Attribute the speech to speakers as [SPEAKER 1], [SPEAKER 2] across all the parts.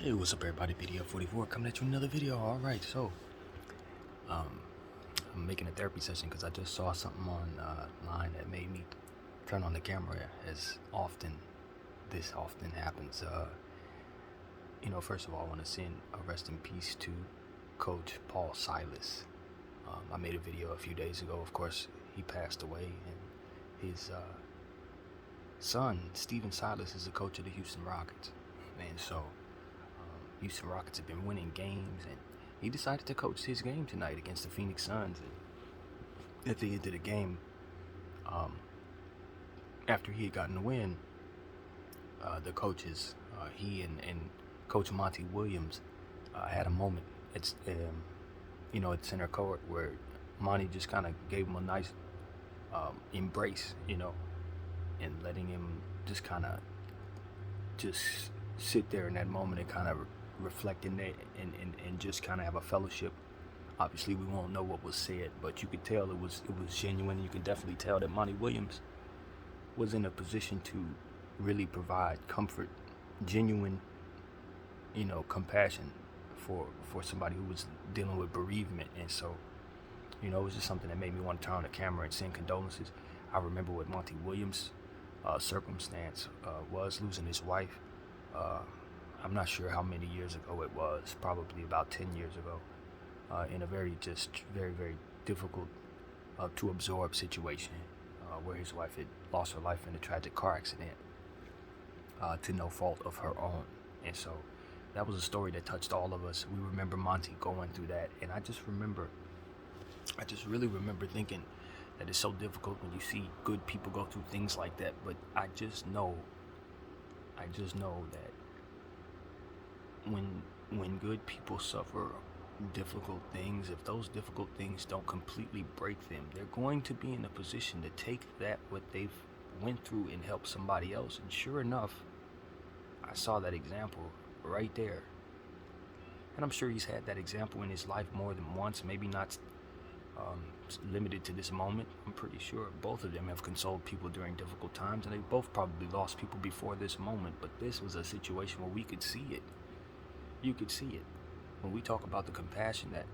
[SPEAKER 1] Hey, what's up everybody, BDF 44 coming at you with another video. Alright, so I'm making a therapy session because I just saw something online that made me turn on the camera as this often happens. First of all, I want to send a rest in peace to Coach Paul Silas. I made a video a few days ago. Of course, he passed away, and his son, Steven Silas, is the coach of the Houston Rockets. And so Houston Rockets have been winning games, and he decided to coach his game tonight against the Phoenix Suns. And at the end of the game, after he had gotten the win, the coaches, he and Coach Monty Williams, had a moment at center court where Monty just kind of gave him a nice embrace, and letting him just kind of just sit there in that moment and kind of reflect in that and just kind of have a fellowship. Obviously, we won't know what was said, but you could tell it was genuine. You can definitely tell that Monty Williams was in a position to really provide comfort, genuine, compassion for somebody who was dealing with bereavement. And so, it was just something that made me want to turn on the camera and send condolences. I remember what Monty Williams' circumstance was, losing his wife. I'm not sure how many years ago it was, probably about 10 years ago, in a very difficult to absorb situation where his wife had lost her life in a tragic car accident to no fault of her own. And so that was a story that touched all of us. We remember Monty going through that, and I just really remember thinking that it's so difficult when you see good people go through things like that. But I just know that when good people suffer difficult things, if those difficult things don't completely break them, they're going to be in a position to take what they've went through and help somebody else. And sure enough, I saw that example right there. And I'm sure he's had that example in his life more than once, maybe not limited to this moment. I'm pretty sure both of them have consoled people during difficult times, and they both probably lost people before this moment. But this was a situation where we could see it. You could see it. When we talk about the compassion that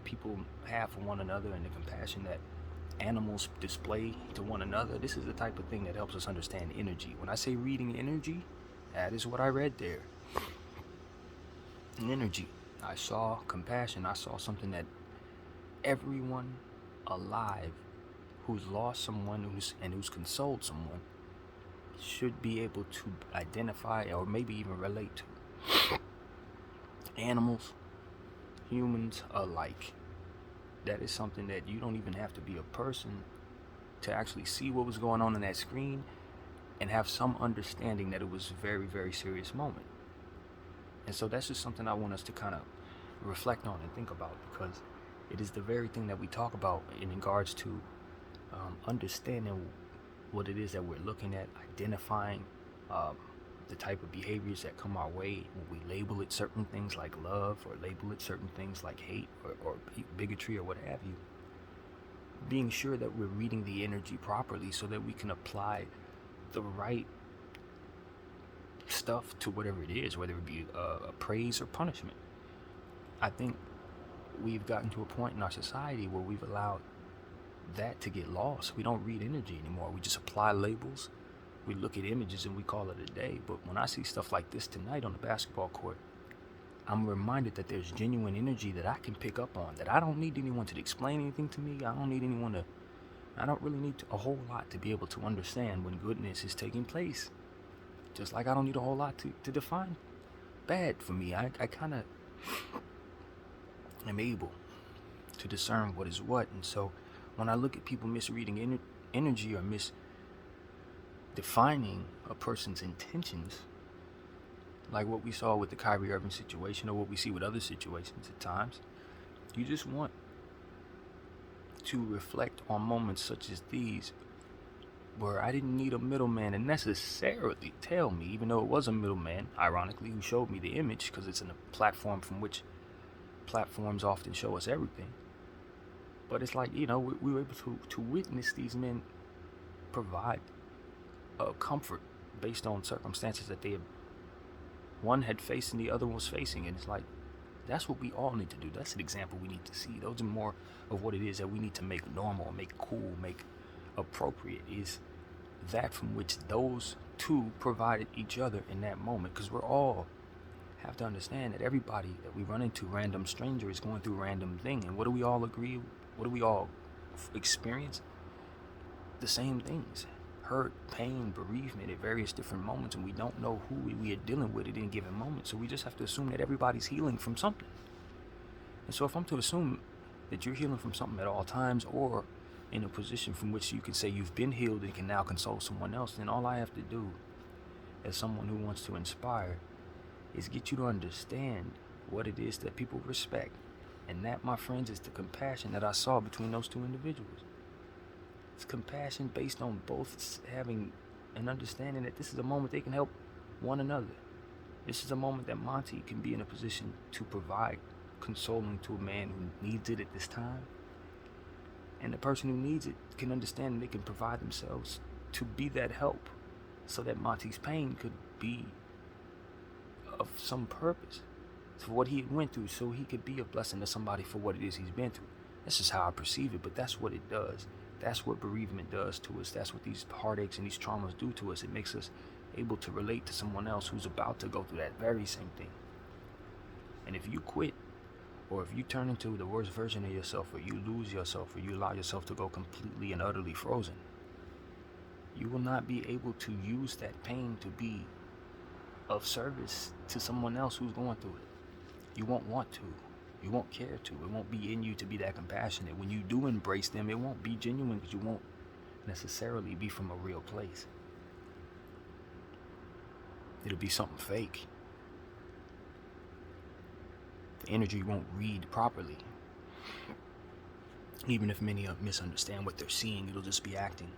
[SPEAKER 1] people have for one another and the compassion that animals display to one another, this is the type of thing that helps us understand energy. When I say reading energy, that is what I read there. Energy. I saw compassion. I saw something that everyone alive who's lost someone who's consoled someone should be able to identify or maybe even relate to. Animals, humans alike. That is something that you don't even have to be a person to actually see what was going on in that screen and have some understanding that it was a very, very serious moment. And so that's just something I want us to kind of reflect on and think about, because it is the very thing that we talk about in regards to understanding what it is that we're looking at, identifying the type of behaviors that come our way when we label it certain things like love, or label it certain things like hate or bigotry or what have you. Being sure that we're reading the energy properly so that we can apply the right stuff to whatever it is, whether it be a praise or punishment. I think we've gotten to a point in our society where we've allowed that to get lost. We don't read energy anymore. We just apply labels. We look at images and we call it a day. But when I see stuff like this tonight on the basketball court, I'm reminded that there's genuine energy that I can pick up on, that I don't need anyone to explain anything to me. I don't really need a whole lot to be able to understand when goodness is taking place. Just like I don't need a whole lot to define bad for me. I kind of am able to discern what is what. And so when I look at people misreading energy or misdefining a person's intentions, like what we saw with the Kyrie Irving situation or what we see with other situations at times, you just want to reflect on moments such as these where I didn't need a middleman to necessarily tell me, even though it was a middleman, ironically, who showed me the image, because it's in a platform from which platforms often show us everything. But it's like, we were able to witness these men provide comfort based on circumstances that they have one had faced and the other was facing. And it's like, that's what we all need to do. That's an example we need to see. Those are more of what it is that we need to make normal, make cool, make appropriate, is that from which those two provided each other in that moment. Because we're all have to understand that everybody that we run into, random stranger, is going through random thing. And what do we all agree? What do we all experience? The same things. Hurt, pain, bereavement at various different moments, and we don't know who we are dealing with at any given moment. So we just have to assume that everybody's healing from something. And so if I'm to assume that you're healing from something at all times, or in a position from which you can say you've been healed and can now console someone else, then all I have to do as someone who wants to inspire is get you to understand what it is that people respect. And that, my friends, is the compassion that I saw between those two individuals. It's compassion based on both having an understanding that this is a moment they can help one another. This is a moment that Monty can be in a position to provide consoling to a man who needs it at this time. And the person who needs it can understand that they can provide themselves to be that help, so that Monty's pain could be of some purpose for what he went through, so he could be a blessing to somebody for what it is he's been through. That's just how I perceive it, but that's what it does. That's what bereavement does to us. That's what these heartaches and these traumas do to us. It makes us able to relate to someone else who's about to go through that very same thing. And if you quit, or if you turn into the worst version of yourself, or you lose yourself, or you allow yourself to go completely and utterly frozen, you will not be able to use that pain to be of service to someone else who's going through it. You won't want to. You won't care to. It won't be in you to be that compassionate. When you do embrace them, it won't be genuine, because you won't necessarily be from a real place. It'll be something fake. The energy won't read properly. Even if many misunderstand what they're seeing, it'll just be acting.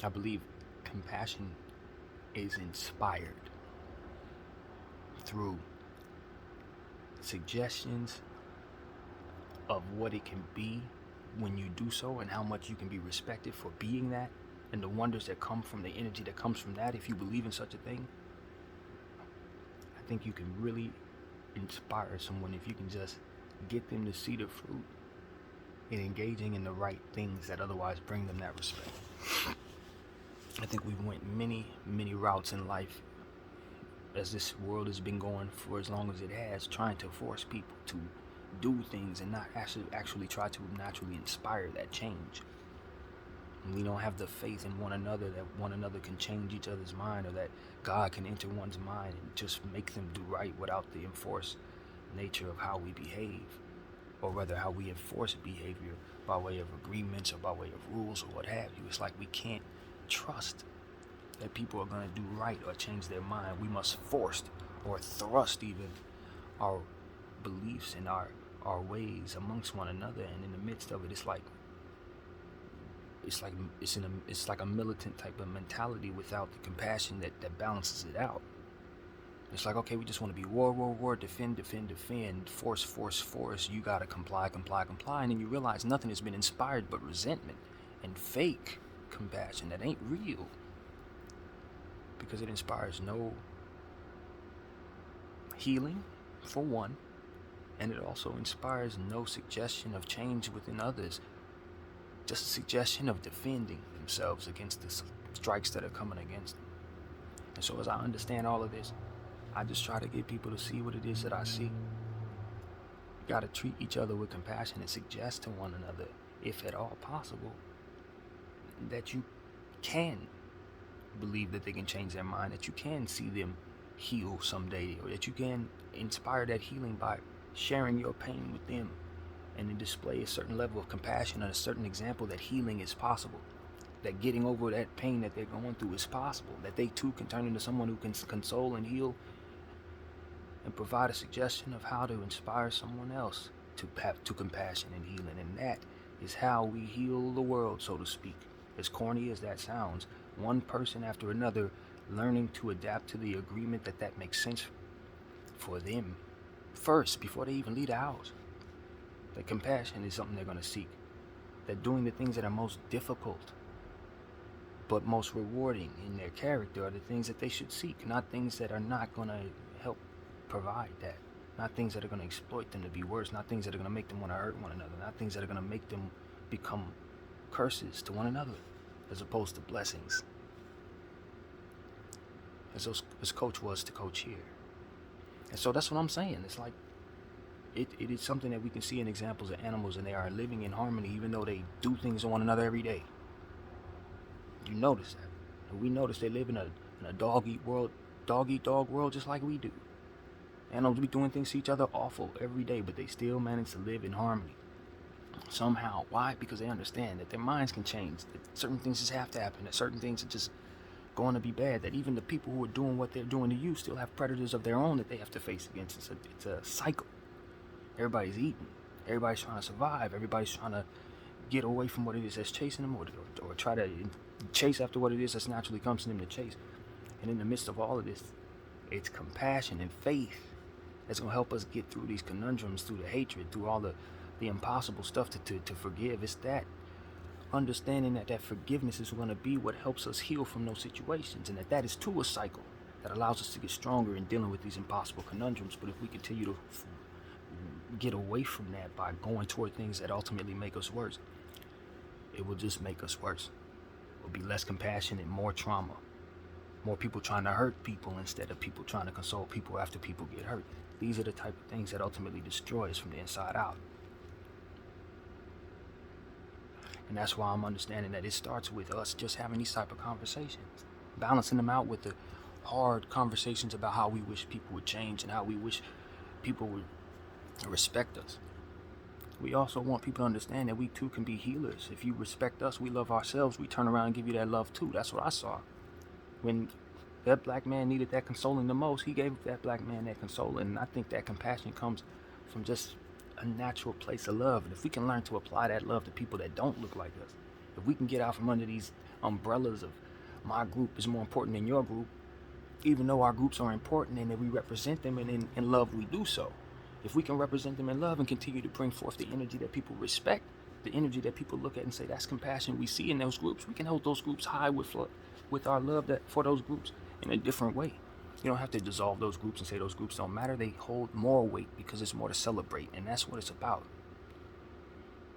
[SPEAKER 1] I believe compassion is inspired through suggestions of what it can be when you do so, and how much you can be respected for being that, and the wonders that come from the energy that comes from that. If you believe in such a thing, I think you can really inspire someone if you can just get them to see the fruit in engaging in the right things that otherwise bring them that respect. I think we've went many routes in life, as this world has been going for as long as it has, trying to force people to do things and not actually try to naturally inspire that change. And we don't have the faith in one another that one another can change each other's mind, or that God can enter one's mind and just make them do right without the enforced nature of how we behave, or rather how we enforce behavior by way of agreements or by way of rules or what have you. It's like we can't trust that people are going to do right or change their mind. We must force or thrust even our beliefs and our ways amongst one another, and in the midst of it, it's like a militant type of mentality without the compassion that balances it out. It's like, okay, we just want to be war, defend, force, you gotta comply, and then you realize nothing has been inspired but resentment and fake compassion that ain't real, because it inspires no healing, for one, and it also inspires no suggestion of change within others, just a suggestion of defending themselves against the strikes that are coming against them. And so as I understand all of this, I just try to get people to see what it is that I see. You gotta treat each other with compassion and suggest to one another, if at all possible, that you can believe that they can change their mind, that you can see them heal someday, or that you can inspire that healing by sharing your pain with them, and then display a certain level of compassion and a certain example that healing is possible, that getting over that pain that they're going through is possible, that they too can turn into someone who can console and heal, and provide a suggestion of how to inspire someone else to compassion and healing. And that is how we heal the world, so to speak. As corny as that sounds, one person after another learning to adapt to the agreement that makes sense for them first, before they even leave the house. That compassion is something they're going to seek. That doing the things that are most difficult but most rewarding in their character are the things that they should seek, not things that are not going to help provide that, not things that are going to exploit them to be worse, not things that are going to make them want to hurt one another, not things that are going to make them become curses to one another as opposed to blessings, as Coach was to Coach here. And so that's what I'm saying. It's like it is something that we can see in examples of animals, and they are living in harmony even though they do things to one another every day. You notice that. And we notice they live in a dog eat dog world just like we do. Animals be doing things to each other awful every day, but they still manage to live in harmony somehow. Why? Because they understand that their minds can change, that certain things just have to happen, that certain things are just going to be bad, that even the people who are doing what they're doing to you still have predators of their own that they have to face against. It's a cycle. Everybody's eating. Everybody's trying to survive. Everybody's trying to get away from what it is that's chasing them, or try to chase after what it is that's naturally comes to them to chase. And in the midst of all of this, it's compassion and faith that's going to help us get through these conundrums, through the hatred, through all the impossible stuff to forgive. It's that understanding that forgiveness is going to be what helps us heal from those situations, and that is too a cycle that allows us to get stronger in dealing with these impossible conundrums. But if we continue to get away from that by going toward things that ultimately make us worse, it will just make us worse. It will be less compassion and more trauma. More people trying to hurt people instead of people trying to console people after people get hurt. These are the type of things that ultimately destroy us from the inside out. And that's why I'm understanding that it starts with us just having these type of conversations, balancing them out with the hard conversations about how we wish people would change and how we wish people would respect us. We also want people to understand that we too can be healers. If you respect us, we love ourselves, we turn around and give you that love too. That's what I saw. When that black man needed that consoling the most, he gave that black man that consoling. And I think that compassion comes from just a natural place of love. And if we can learn to apply that love to people that don't look like us, if we can get out from under these umbrellas of my group is more important than your group, even though our groups are important and that we represent them, and in love we do so. If we can represent them in love and continue to bring forth the energy that people respect, the energy that people look at and say that's compassion we see in those groups, we can hold those groups high with our love for those groups in a different way. You don't have to dissolve those groups and say those groups don't matter. They hold more weight because it's more to celebrate, and that's what it's about.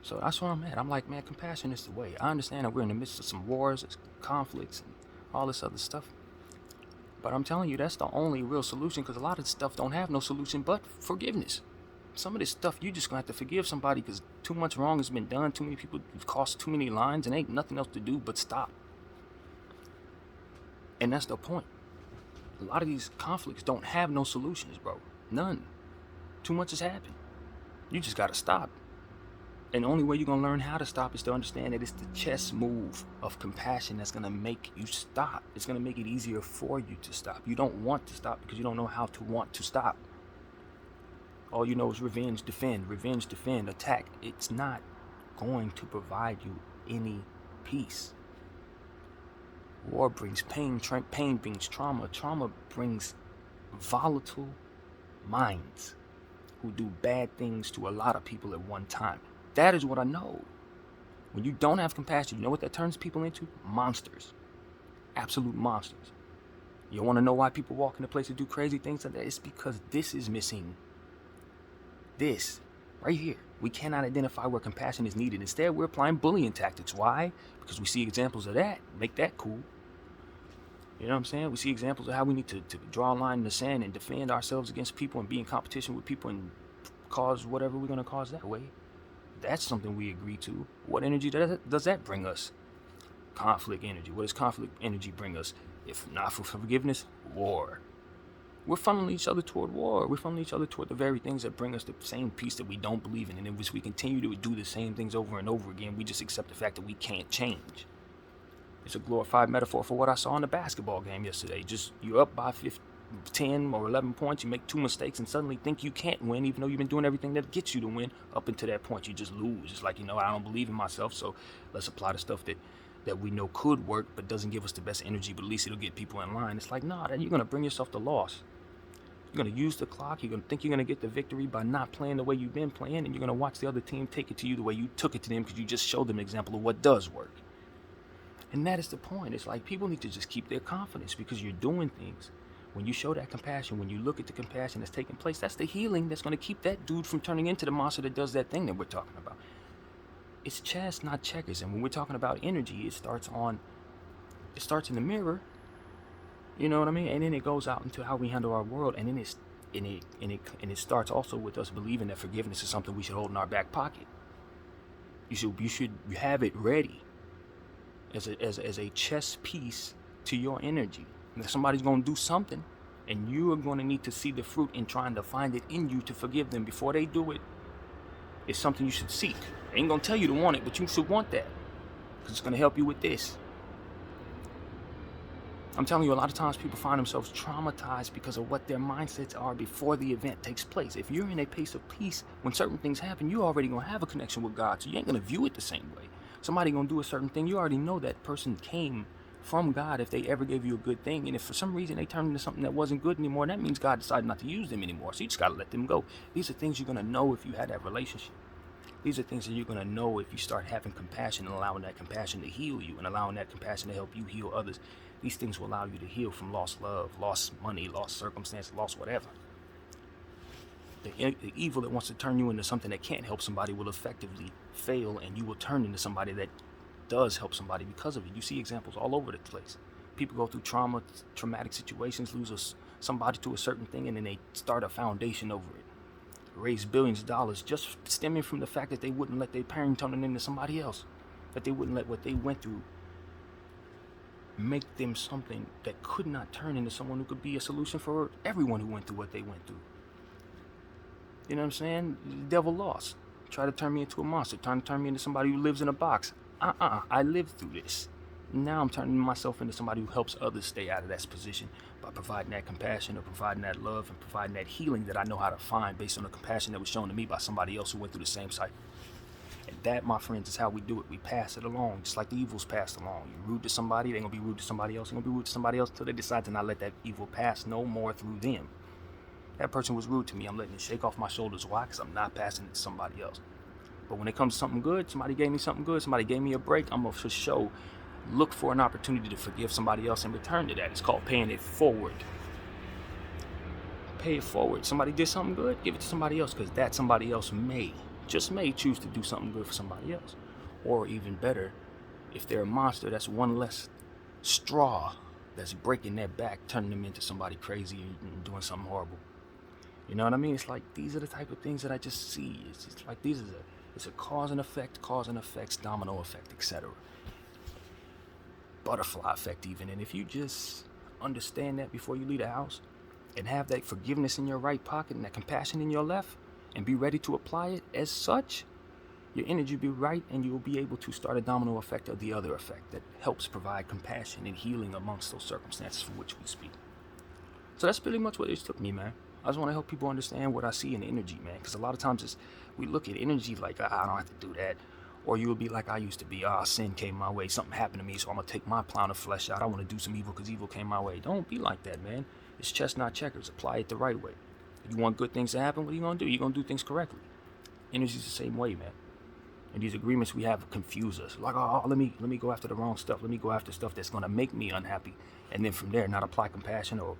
[SPEAKER 1] So that's where I'm at. I'm like, man, compassion is the way. I understand that we're in the midst of some wars, conflicts, and all this other stuff. But I'm telling you, that's the only real solution, because a lot of this stuff don't have no solution but forgiveness. Some of this stuff, you just going to have to forgive somebody because too much wrong has been done. Too many people have crossed too many lines, and ain't nothing else to do but stop. And that's the point. A lot of these conflicts don't have no solutions, bro. None. Too much has happened. You just got to stop. And the only way you're going to learn how to stop is to understand that it's the chess move of compassion that's going to make you stop. It's going to make it easier for you to stop. You don't want to stop because you don't know how to want to stop. All you know is revenge, defend, attack. It's not going to provide you any peace. War brings pain, pain brings trauma. Trauma brings volatile minds who do bad things to a lot of people at one time. That is what I know. When you don't have compassion, you know what that turns people into? Monsters. Absolute monsters. You want to know why people walk into places and do crazy things like that? It's because this is missing. This, right here. We cannot identify where compassion is needed. Instead, we're applying bullying tactics. Why? Because we see examples of that. Make that cool. You know what I'm saying? We see examples of how we need to draw a line in the sand and defend ourselves against people and be in competition with people and cause whatever we're going to cause that way. That's something we agree to. What energy does that bring us? Conflict energy. What does conflict energy bring us? If not for forgiveness, war. We're funneling each other toward war. We're funneling each other toward the very things that bring us the same peace that we don't believe in. And in which we continue to do the same things over and over again, we just accept the fact that we can't change. It's a glorified metaphor for what I saw in the basketball game yesterday. Just you're up by 10 or 11 points, you make 2 mistakes and suddenly think you can't win, even though you've been doing everything that gets you to win. Up until that point, you just lose. It's like, I don't believe in myself, so let's apply the stuff that we know could work but doesn't give us the best energy, but at least it'll get people in line. It's like, nah, then you're going to bring yourself to loss. You're going to use the clock. You're going to think you're going to get the victory by not playing the way you've been playing, and you're going to watch the other team take it to you the way you took it to them because you just showed them an example of what does work. And that is the point. It's like people need to just keep their confidence, because you're doing things. When you show that compassion, when you look at the compassion that's taking place, that's the healing that's going to keep that dude from turning into the monster that does that thing that we're talking about. It's chess, not checkers. And when we're talking about energy, it starts in the mirror. You know what I mean? And then it goes out into how we handle our world. And then it starts also with us believing that forgiveness is something we should hold in our back pocket. You should have it ready as a chess piece to your energy. And if somebody's going to do something, and you are going to need to see the fruit in trying to find it in you to forgive them before they do it, it's something you should seek. I ain't going to tell you to want it, but you should want that, because it's going to help you with this. I'm telling you, a lot of times people find themselves traumatized because of what their mindsets are before the event takes place. If you're in a place of peace, when certain things happen, you're already going to have a connection with God, so you ain't going to view it the same way. Somebody going to do a certain thing, you already know that person came from God if they ever gave you a good thing. And if for some reason they turned into something that wasn't good anymore, that means God decided not to use them anymore. So you just got to let them go. These are things you're going to know if you had that relationship. These are things that you're going to know if you start having compassion and allowing that compassion to heal you and allowing that compassion to help you heal others. These things will allow you to heal from lost love, lost money, lost circumstance, lost whatever. The evil that wants to turn you into something that can't help somebody will effectively fail, and you will turn into somebody that does help somebody because of it. You see examples all over the place. People go through traumatic situations, lose somebody to a certain thing, and then they start a foundation over it. Raise billions of dollars just stemming from the fact that they wouldn't let their parent turn it into somebody else. That they wouldn't let what they went through make them something that could not turn into someone who could be a solution for everyone who went through what they went through. You know what I'm saying? The devil lost. Try to turn me into a monster. Trying to turn me into somebody who lives in a box. I lived through this. Now I'm turning myself into somebody who helps others stay out of that position by providing that compassion, or providing that love, and providing that healing that I know how to find based on the compassion that was shown to me by somebody else who went through the same cycle. And that, my friends, is how we do it. We pass it along, just like the evil's passed along. You're rude to somebody, they're going to be rude to somebody else. They're going to be rude to somebody else until they decide to not let that evil pass no more through them. That person was rude to me. I'm letting it shake off my shoulders. Why? Because I'm not passing it to somebody else. But when it comes to something good, somebody gave me something good, somebody gave me a break, I'm going to look for an opportunity to forgive somebody else in return to that. It's called paying it forward. Pay it forward. Somebody did something good, give it to somebody else, because that somebody else may choose to do something good for somebody else. Or even better, if they're a monster, that's one less straw that's breaking their back, turning them into somebody crazy and doing something horrible. You know what I mean? It's like, these are the type of things that I just see. It's just like, it's a cause and effects, domino effect, etc. Butterfly effect even. And if you just understand that before you leave the house, and have that forgiveness in your right pocket and that compassion in your left, and be ready to apply it as such, your energy will be right, and you will be able to start a domino effect of the other effect that helps provide compassion and healing amongst those circumstances for which we speak. So that's pretty much what it took me, man. I just want to help people understand what I see in energy, man, because a lot of times we look at energy like, I don't have to do that. Or you will be like I used to be. Sin came my way. Something happened to me, so I'm going to take my pound of flesh out. I want to do some evil because evil came my way. Don't be like that, man. It's chess, not checkers. Apply it the right way. If you want good things to happen, what are you going to do? You're going to do things correctly. Energy's the same way, man. And these agreements we have confuse us. Like, let me go after the wrong stuff. Let me go after stuff that's going to make me unhappy. And then from there, not apply compassion or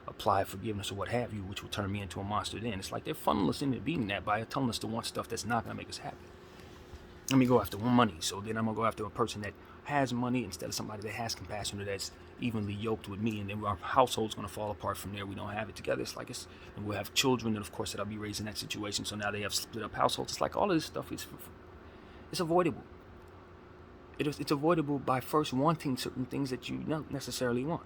[SPEAKER 1] apply forgiveness or what have you, which will turn me into a monster then. It's like they're funneling us into being that by telling us to want stuff that's not going to make us happy. Let me go after money, so then I'm going to go after a person that has money instead of somebody that has compassion or that's evenly yoked with me, and then our household's going to fall apart from there. We don't have it together. It's like and we'll have children, and of course that I'll be raised in that situation, so now they have split up households. It's like all of this stuff it's avoidable. It's avoidable by first wanting certain things that you don't necessarily want.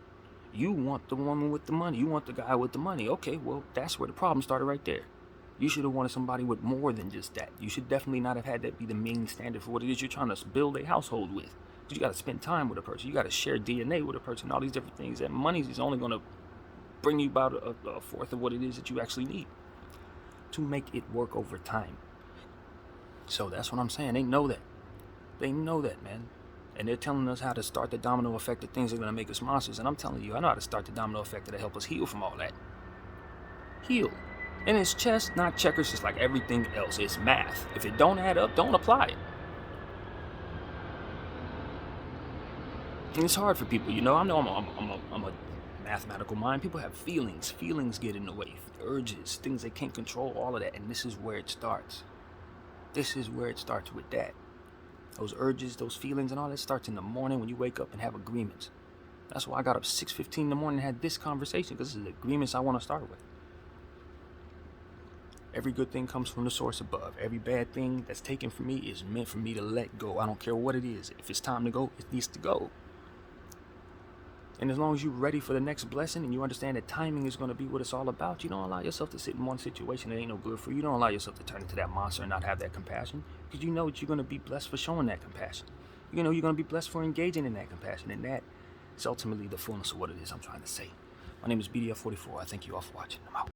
[SPEAKER 1] You want the woman with the money. You want the guy with the money. Okay, well, that's where the problem started right there. You should have wanted somebody with more than just that. You should definitely not have had that be the main standard for what it is you're trying to build a household with. Because you got to spend time with a person. You got to share DNA with a person, all these different things. That money is only going to bring you about a fourth of what it is that you actually need to make it work over time. So that's what I'm saying. They know that. They know that, man. And they're telling us how to start the domino effect of things that are going to make us monsters. And I'm telling you, I know how to start the domino effect that'll help us heal from all that. Heal. And it's chess, not checkers, just like everything else. It's math. If it don't add up, don't apply it. And it's hard for people, you know. I know I'm a mathematical mind. People have feelings. Feelings get in the way. Urges, things they can't control, all of that. And this is where it starts. This is where it starts with that. Those urges, those feelings, and all that starts in the morning when you wake up and have agreements. That's why I got up 6:15 in the morning and had this conversation, because this is the agreements I want to start with. Every good thing comes from the source above. Every bad thing that's taken from me is meant for me to let go. I don't care what it is. If it's time to go, it needs to go. And as long as you're ready for the next blessing and you understand that timing is going to be what it's all about, you don't allow yourself to sit in one situation that ain't no good for you. You don't allow yourself to turn into that monster and not have that compassion, because you know that you're going to be blessed for showing that compassion. You know you're going to be blessed for engaging in that compassion, and that is ultimately the fullness of what it is I'm trying to say. My name is BDF 44. I thank you all for watching. I'm out.